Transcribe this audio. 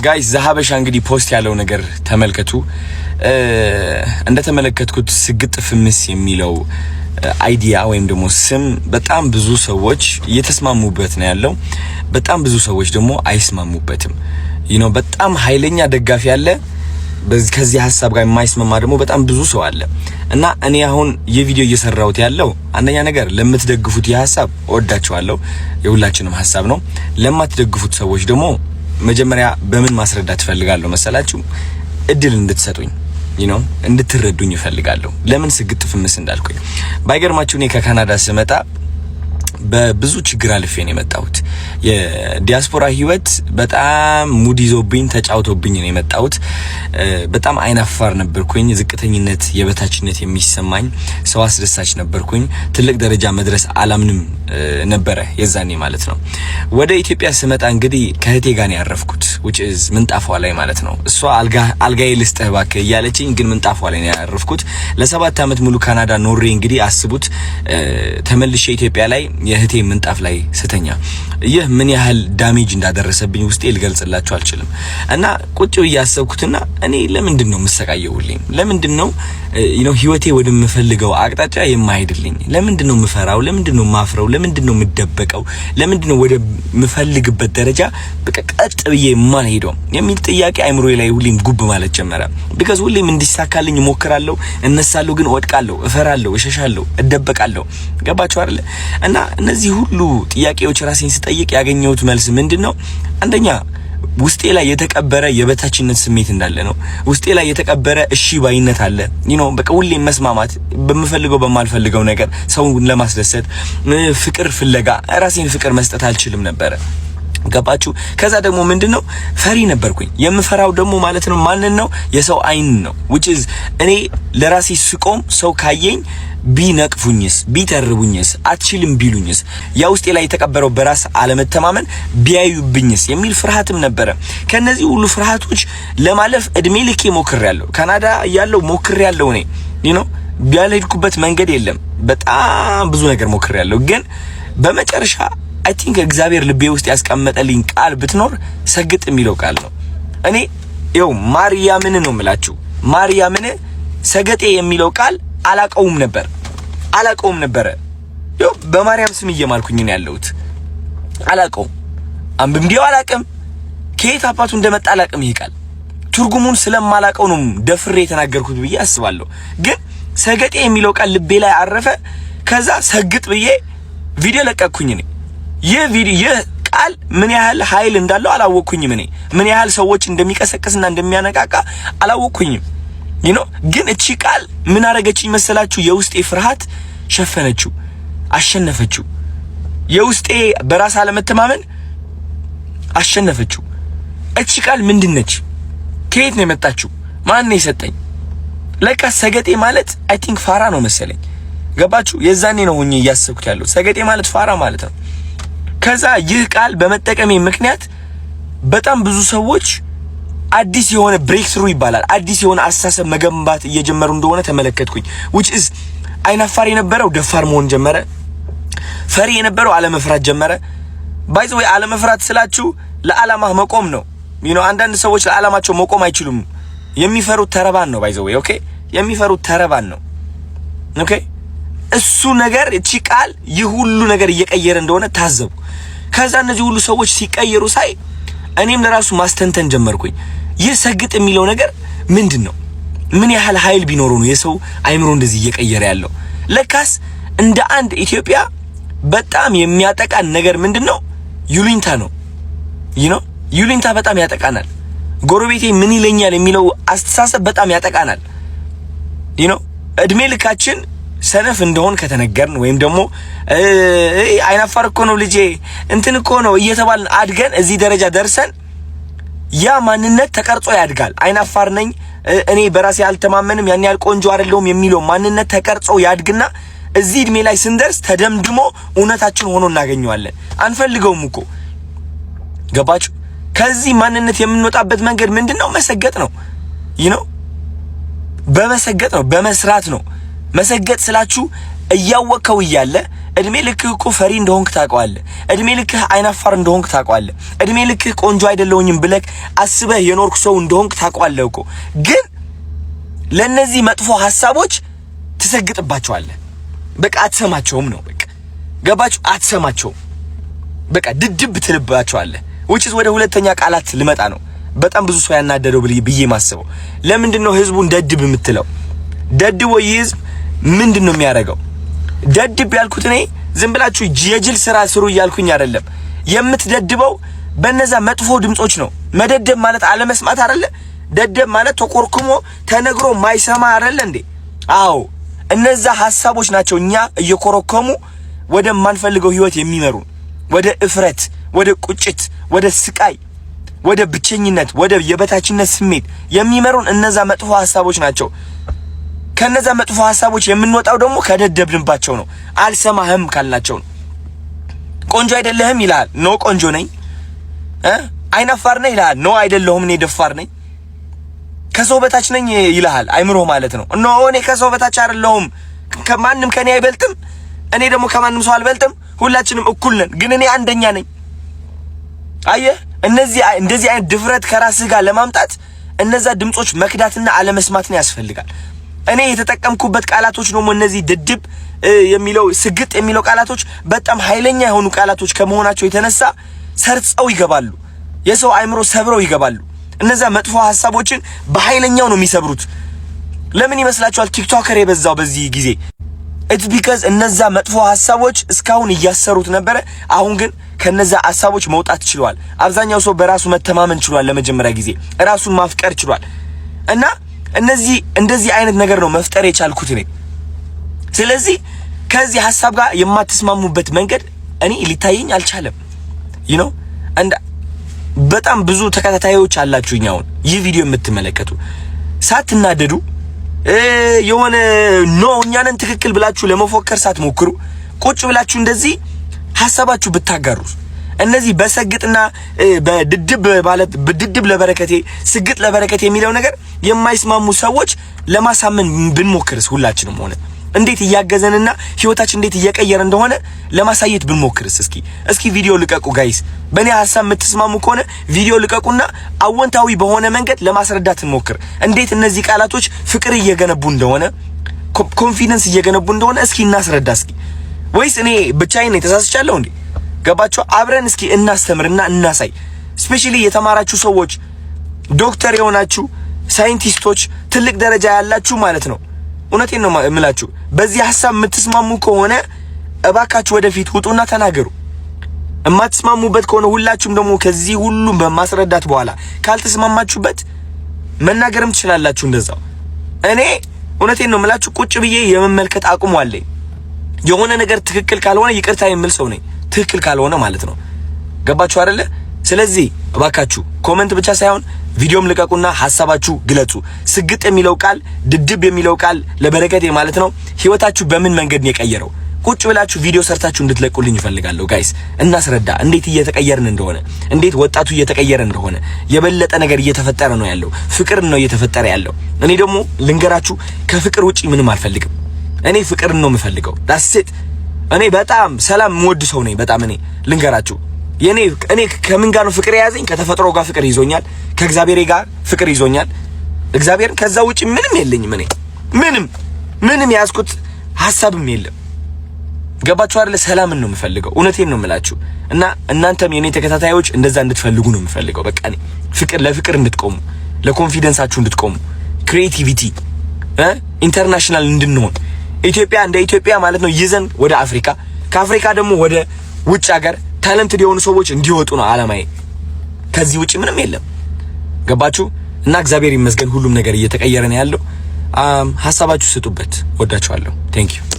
ጋይስ ዘሀበሻ እንግዲህ ፖስት ያለው ነገር ተመልከቱ። እንደተመለከትኩት ስግጥ ፍምስ የሚለው አይዲያ ወይም ደግሞ ስም በጣም ብዙ ሰዎች እየተስማሙበት ነው ያለው። በጣም ብዙ ሰዎች ደግሞ አይስማሙበትም። በጣም ኃይለኛ ደጋፊ ያለ ከዚህ ሐሳብ ጋር የማይስማማ ደግሞ በጣም ብዙ ሰው አለ እና እኔ አሁን የቪዲዮ እየሰራሁት ያለው አንደኛ ነገር ለምትደግፉት የሐሳብ ወዳችኋለሁ፣ የሁላችንም ሐሳብ ነው። ለማትደግፉት ሰዎች ደግሞ መጀመሪያ በምን ማስረዳት ፈልጋለሁ መሰላችሁ? እድል እንድትሰጡኝ እንድትረዱኝ ፈልጋለሁ። ለምን ስግጥ ፍምስ እንዳልኩኝ ባይገርማችሁ እኔ ከካናዳ ስመጣ በብዙ ችግር አልፌ ነው የመጣሁት። የዲያስፖራ ህይወት በጣም ሙድ ይዞብኝ ተጫውቶብኝ ነው የመጣሁት። በጣም አይናፋር ነበርኩኝ። ዝቅተኝነት፣ የበታችነት የሚሰማኝ ሰው አስደሳች ነበርኩኝ። ትልቅ ደረጃ መድረስ አላምንም ነበረ የዛኔ ማለት ነው። ወደ ኢትዮጵያ ስመጣ እንግዲህ ከህቴ ጋር ነው ያረፍኩት which is ምንጣፏ ላይ ማለት ነው። እሷ አልጋዬ ልስጥህ እባክህ እያለችኝ ግን ምንጣፏ ላይ ነው ያረፍኩት። ለ7 አመት ሙሉ ካናዳ ኖሬ እንግዲህ አስቡት ተመልሼ ኢትዮጵያ ላይ የህቴ ምንጣፍ ላይ ስተኛ ይህ ምን ያህል ዳሜጅ እንዳደረሰብኝ ውስጤ ልገልጽላችሁ አልችልም። እና ቁጭ ያሰብኩትና እኔ ለምንድን ነው የምሰቃየውልኝ? ለምንድን ነው ህይወቴ ወደምፈልገው አቅጣጫ የማይሄድልኝ? ለምንድን ነው የምፈራው? ለምንድን ነው የማፍረው? ለምንድን ነው የምደበቀው? ለምንድን ነው ወደ ምፈልግበት ደረጃ በቀጥ ብዬ የማልሄደው የሚል ጥያቄ አይምሮዬ ላይ ሁሌም ጉብ ማለት ጀመረ። ቢካዝ ሁሌም እንዲሳካልኝ ሞክራለሁ፣ እነሳለሁ፣ ግን ወድቃለሁ፣ እፈራለሁ፣ እሸሻለሁ፣ እደበቃለሁ። ገባችሁ አይደል? እና እነዚህ ሁሉ ጥያቄዎች ራሴን ስጠይቅ ያገኘሁት መልስ ምንድነው? አንደኛ ውስጤ ላይ የተቀበረ የበታችነት ስሜት እንዳለ ነው። ውስጤ ላይ የተቀበረ እሺ ባይነት አለ። በቃ ሁሌም መስማማት፣ በምፈልገው በማልፈልገው ነገር ሰውን ለማስደሰት ፍቅር ፍለጋ ራሴን ፍቅር መስጠት አልችልም ነበረ። ገባችሁ? ከዛ ደግሞ ምንድነው ፈሪ ነበርኩኝ። የምፈራው ደግሞ ማለት ነው ማንን ነው? የሰው አይን ነው which is እኔ ለራሴ ስቆም ሰው ካየኝ ቢነቅፉኝስ፣ ቢተርቡኝስ፣ አትችልም ቢሉኝስ፣ ያ ውስጤ ላይ የተቀበረው በራስ አለመተማመን ቢያዩብኝስ የሚል ፍርሃትም ነበረ። ከነዚህ ሁሉ ፍርሃቶች ለማለፍ እድሜ ልኬ ሞክሬያለሁ። ካናዳ ያለው ሞክሬያለሁ። እኔ ቢያልሄድኩበት መንገድ የለም። በጣም ብዙ ነገር ሞክሬያለሁ። ግን በመጨረሻ አይ ቲንክ እግዚአብሔር ልቤ ውስጥ ያስቀመጠልኝ ቃል ብትኖር ሰግጥ የሚለው ቃል ነው። እኔ ማርያምን ነው የምላችሁ። ማርያምን ሰገጤ የሚለው ቃል አላቀውም ነበረ። በማርያም ስም እየማልኩኝ ነው ያለሁት። አላቀውም፣ አንብቤው አላቅም፣ ከየት አባቱ እንደመጣ አላቅም። ይሄ ቃል ትርጉሙን ስለማላቀው ነው ደፍሬ የተናገርኩት ብዬ አስባለሁ። ግን ሰገጤ የሚለው ቃል ልቤ ላይ አረፈ። ከዛ ሰግጥ ብዬ ቪዲዮ ለቀቅኩኝ። ይህ ቃል ምን ያህል ኃይል እንዳለው አላወቅኩኝም። ምን ያህል ሰዎች እንደሚቀሰቅስና እንደሚያነቃቃ አላወቅኩኝም። ግን እቺ ቃል ምን አረገችኝ መሰላችሁ? የውስጤ ፍርሃት ሸፈነችው፣ አሸነፈችው። የውስጤ በራስ አለመተማመን አሸነፈችው። እቺ ቃል ምንድነች? ከየት ነው የመጣችው? ማን ነው የሰጠኝ? ለካ ሰገጤ ማለት አይ ቲንክ ፋራ ነው መሰለኝ። ገባችሁ? የዛኔ ነው ሆኜ እያሰብኩት ያለው ሰገጤ ማለት ፋራ ማለት ነው። ከዛ ይህ ቃል በመጠቀሜ ምክንያት በጣም ብዙ ሰዎች አዲስ የሆነ ብሬክ ስሩ ይባላል፣ አዲስ የሆነ አስተሳሰብ መገንባት እየጀመሩ እንደሆነ ተመለከትኩኝ። which is አይናፋር የነበረው ደፋር መሆን ጀመረ። ፈሪ የነበረው አለመፍራት ጀመረ። ባይ ዘ ወይ አለመፍራት ስላችሁ ለዓላማ መቆም ነው። አንዳንድ ሰዎች ለዓላማቸው መቆም አይችሉም። የሚፈሩት ተረባን ነው። ባይ ዘ ወይ ኦኬ፣ የሚፈሩት ተረባን ነው። ኦኬ፣ እሱ ነገር እቺ ቃል ይህ ሁሉ ነገር እየቀየረ እንደሆነ ታዘቡ። ከዛ እነዚህ ሁሉ ሰዎች ሲቀየሩ ሳይ እኔም ለራሱ ማስተንተን ጀመርኩኝ። ይህ ሰግጥ የሚለው ነገር ምንድነው? ምን ያህል ኃይል ቢኖረው ነው የሰው አይምሮ እንደዚህ እየቀየረ ያለው? ለካስ እንደ አንድ ኢትዮጵያ በጣም የሚያጠቃን ነገር ምንድነው? ዩሊንታ ነው። ዩሊንታ በጣም ያጠቃናል። ጎረቤቴ ምን ይለኛል የሚለው አስተሳሰብ በጣም ያጠቃናል። እድሜ ልካችን ሰነፍ እንደሆን ከተነገርን ወይም ደግሞ አይናፋር እኮ ነው ልጄ እንትን እኮ ነው እየተባልን አድገን እዚህ ደረጃ ደርሰን ያ ማንነት ተቀርጾ ያድጋል። አይናፋር ነኝ እኔ በራሴ አልተማመንም ያን ያህል ቆንጆ አይደለሁም የሚለው ማንነት ተቀርጾ ያድግና እዚህ እድሜ ላይ ስንደርስ ተደምድሞ እውነታችን ሆኖ እናገኘዋለን። አንፈልገውም እኮ ገባችሁ? ከዚህ ማንነት የምንወጣበት መንገድ ምንድነው? መሰገጥ ነው። በመሰገጥ ነው፣ በመስራት ነው። መሰገጥ ስላችሁ እያወቀው እያለ እድሜ ልክህ እኮ ፈሪ እንደሆንክ ታውቀዋለህ። እድሜ ልክህ አይናፋር እንደሆንክ ታውቀዋለህ። እድሜ ልክህ ቆንጆ አይደለሁኝም ብለህ አስበህ የኖርክ ሰው እንደሆንክ ታውቀዋለህ እኮ። ግን ለነዚህ መጥፎ ሐሳቦች ትሰግጥባቸዋለህ። በቃ አትሰማቸውም ነው በቃ። ገባችሁ? አትሰማቸውም። በቃ ድድብ ትልባቸዋለህ። which is ወደ ሁለተኛ ቃላት ልመጣ ነው። በጣም ብዙ ሰው ያናደደው ብዬ ማስበው ለምንድነው ህዝቡን ደድብ የምትለው? ደድቦ ይህዝብ ምንድነው የሚያደርገው? ደድብ ያልኩት እኔ ዝም ብላችሁ የጅል ስራ ስሩ እያልኩኝ አይደለም። የምትደድበው በነዛ መጥፎ ድምጾች ነው። መደደብ ማለት አለመስማት አይደለ? ደደብ ማለት ተቆርኩሞ ተነግሮ ማይሰማ አይደለ እንዴ? አዎ እነዛ ሐሳቦች ናቸው እኛ እየኮረኮሙ ወደ ማንፈልገው ህይወት የሚመሩ፣ ወደ እፍረት፣ ወደ ቁጭት፣ ወደ ስቃይ፣ ወደ ብቸኝነት፣ ወደ የበታችነት ስሜት የሚመሩን እነዛ መጥፎ ሐሳቦች ናቸው። ከነዛ መጥፎ ሐሳቦች የምንወጣው ደግሞ ከደደብንባቸው ነው። አልሰማህም ካልናቸው ነው። ቆንጆ አይደለህም ይላል። ኖ ቆንጆ ነኝ። አይናፋር ነኝ ይላል። ኖ አይደለሁም እኔ ደፋር ነኝ። ከሰው በታች ነኝ ይላል አይምሮ ማለት ነው። ኖ እኔ ከሰው በታች አይደለሁም፣ ከማንም ከኔ አይበልጥም፣ እኔ ደግሞ ከማንም ሰው አልበልጥም፣ ሁላችንም እኩል ነን፣ ግን እኔ አንደኛ ነኝ። አየህ፣ እንደዚህ አይነት ድፍረት ከራስህ ጋር ለማምጣት እነዛ ድምጾች መክዳትና አለመስማትን ያስፈልጋል። እኔ የተጠቀምኩበት ቃላቶች ደግሞ እነዚህ ድድብ የሚለው ስግጥ የሚለው ቃላቶች በጣም ኃይለኛ የሆኑ ቃላቶች ከመሆናቸው የተነሳ ሰርጸው ይገባሉ። የሰው አይምሮ ሰብረው ይገባሉ። እነዛ መጥፎ ሐሳቦችን በኃይለኛው ነው የሚሰብሩት። ለምን ይመስላችኋል ቲክቶከር የበዛው በዚህ ጊዜ? it's because እነዛ መጥፎ ሐሳቦች እስካሁን እያሰሩት ነበረ። አሁን ግን ከነዛ ሐሳቦች መውጣት ችሏል። አብዛኛው ሰው በራሱ መተማመን ችሏል። ለመጀመሪያ ጊዜ ራሱን ማፍቀር ችሏል። እና እንደዚህ አይነት ነገር ነው መፍጠር የቻልኩት እኔ። ስለዚህ ከዚህ ሐሳብ ጋር የማትስማሙበት መንገድ እኔ ሊታየኝ አልቻለም። you know በጣም ብዙ ተከታታዮች አላችሁኝ አሁን ይህ ቪዲዮ የምትመለከቱ ሳትናደዱ የሆነ እኛንን ትክክል ብላችሁ ለመፎከር ሳትሞክሩ ቁጭ ብላችሁ እንደዚህ ሐሳባችሁ ብታጋሩ እነዚህ በሰግጥና በድድብ ማለት በድድብ ለበረከቴ ስግጥ ለበረከቴ የሚለው ነገር የማይስማሙ ሰዎች ለማሳመን ብንሞክርስ ሁላችንም ሆነ እንዴት እያገዘንና ህይወታችን እንዴት እየቀየረ እንደሆነ ለማሳየት ብንሞክርስ? እስኪ ቪዲዮ ልቀቁ ጋይስ። በእኔ ሐሳብ የምትስማሙ ከሆነ ቪዲዮ ልቀቁና አወንታዊ በሆነ መንገድ ለማስረዳት እንሞክር። እንዴት እነዚህ ቃላቶች ፍቅር እየገነቡ እንደሆነ ኮንፊደንስ እየገነቡ እንደሆነ እስኪ እናስረዳ። ወይስ እኔ ብቻዬን ተሳስቻለሁ እንዴ? ገባችሁ? አብረን እስኪ እናስተምርና እናሳይ። ስፔሻሊ የተማራችሁ ሰዎች፣ ዶክተር የሆናችሁ ሳይንቲስቶች፣ ትልቅ ደረጃ ያላችሁ ማለት ነው። እውነቴን ነው የምላችሁ። በዚህ ሐሳብ የምትስማሙ ከሆነ እባካችሁ ወደፊት ውጡና ተናገሩ። የማትስማሙበት ከሆነ ሁላችሁም ደግሞ ከዚህ ሁሉ በማስረዳት በኋላ ካልተስማማችሁበት መናገርም ትችላላችሁ እንደዛው። እኔ እውነቴን ነው የምላችሁ ቁጭ ብዬ የመመልከት አቁሙ አለኝ። የሆነ ነገር ትክክል ካልሆነ ይቅርታ የምል ሰው ነኝ። ትክክል ካልሆነ ማለት ነው። ገባችሁ አይደለ? ስለዚህ እባካችሁ ኮሜንት ብቻ ሳይሆን ቪዲዮም ልቀቁና ሐሳባችሁ ግለጹ። ስግጥ የሚለው ቃል ድድብ የሚለው ቃል ለበረከቴ ማለት ነው ህይወታችሁ በምን መንገድ ነው የቀየረው? ቁጭ ብላችሁ ቪዲዮ ሰርታችሁ እንድትለቁልኝ እፈልጋለሁ ጋይስ። እናስረዳ እንዴት እየተቀየርን እንደሆነ፣ እንዴት ወጣቱ እየተቀየረ እንደሆነ። የበለጠ ነገር እየተፈጠረ ነው ያለው። ፍቅር ነው እየተፈጠረ ያለው። እኔ ደግሞ ልንገራችሁ ከፍቅር ውጪ ምንም አልፈልግም። እኔ ፍቅርን ነው የምፈልገው። ዳስት እኔ በጣም ሰላም የምወድ ሰው ነኝ። በጣም እኔ ልንገራችሁ እኔ ከምን ጋር ነው ፍቅር የያዘኝ? ከተፈጥሮ ጋር ፍቅር ይዞኛል። ከእግዚአብሔር ጋር ፍቅር ይዞኛል። እግዚአብሔርን ከዛ ውጪ ምንም የለኝም። እኔ ምንም ያዝኩት ሐሳብም የለም። ገባችሁ አይደል? ሰላምን ነው የምፈልገው። እውነቴን ነው የምላችሁ። እና እናንተም የኔ ተከታታዮች እንደዛ እንድትፈልጉ ነው የምፈልገው። በቃ እኔ ለፍቅር እንድትቆሙ፣ ለኮንፊደንሳችሁ እንድትቆሙ፣ ክሬቲቪቲ ኢንተርናሽናል እንድንሆን ኢትዮጵያ እንደ ኢትዮጵያ ማለት ነው ይዘን ወደ አፍሪካ፣ ከአፍሪካ ደግሞ ወደ ውጭ ሀገር ታለንትድ የሆኑ ሰዎች እንዲወጡ ነው አላማዬ። ከዚህ ውጪ ምንም የለም። ገባችሁ? እና እግዚአብሔር ይመስገን ሁሉም ነገር እየተቀየረ ነው ያለው። ሐሳባችሁ ስጡበት። ወዳችኋለሁ። ቴንክ ዩ